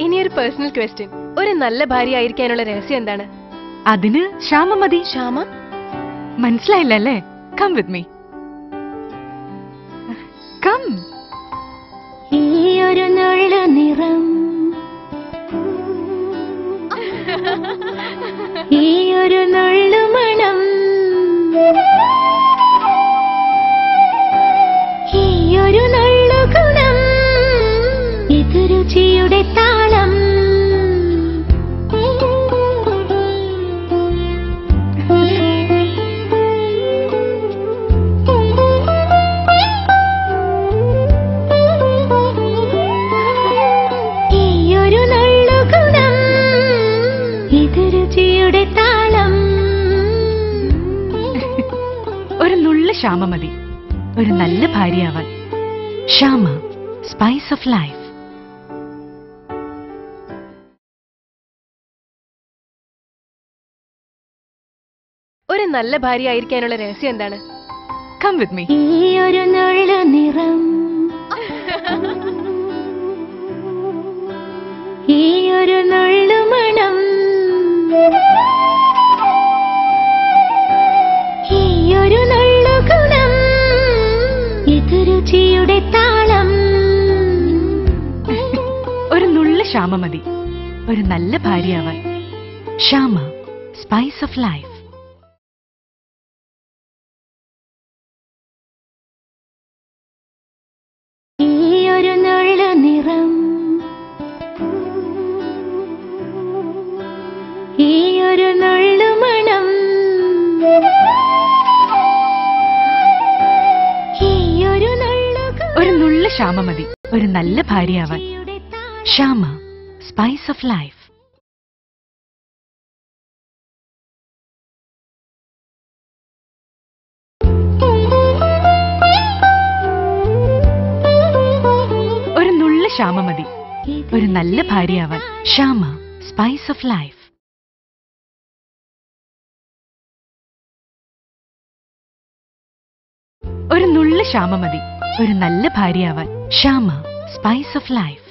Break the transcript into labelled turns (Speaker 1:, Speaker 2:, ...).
Speaker 1: ഇനിയൊരു personal question. ഒരു നല്ല ഭാര്യ ആയിരിക്കാനുള്ള രഹസ്യം എന്താണ്?
Speaker 2: അതിന് ശ്യാമ മതി.
Speaker 1: ശ്യാമ?
Speaker 2: മനസ്സിലായില്ലല്ലേ? Come with me. കം.
Speaker 3: ഈയൊരു നുള്ള നിറം, ഈയൊരു നുള്ളു മണം, ഈയൊരു നുള്ളു ഗുണം, ഇത് രുചിയുടെ താളം.
Speaker 2: ഒരു നുള്ള ശ്യാമ മതി ഒരു നല്ല ഭാര്യയാവാൻ. Shyama, spice of life.
Speaker 1: ഒരു നല്ല ഭാര്യ ആയിരിക്കാനുള്ള രഹസ്യം എന്താണ്?
Speaker 2: Come with me.
Speaker 3: ഈയൊരു നുള്ള നിറം, ഈയൊരു നുള്ളു മണം, ഈയൊരു നുള്ളു ഗുണം, ഇത് രുചിയുടെ താളം.
Speaker 2: ഒരു നുള്ള ശ്യാമ മതി ഒരു നല്ല ഭാര്യയാവാൻ. Shyama, spice of life.
Speaker 3: ഈയൊരു നുള്ള നിറം, ഈയൊരു നുള്ളു മണം, ഈയൊരു നുള്ളു
Speaker 2: ഒരു നുള്ള ശ്യാമ മതി ഒരു നല്ല ഭാര്യയാവാൻ. Shyama, spice of life. ഒരു നുള്ള ശ്യാമ മതി ഒരു നല്ല ഭാര്യയാവാൻ. Shyama, spice of life. ഒരു നുള്ള ശ്യാമ മതി ഒരു നല്ല ഭാര്യയാവാൻ. Shyama, spice of life.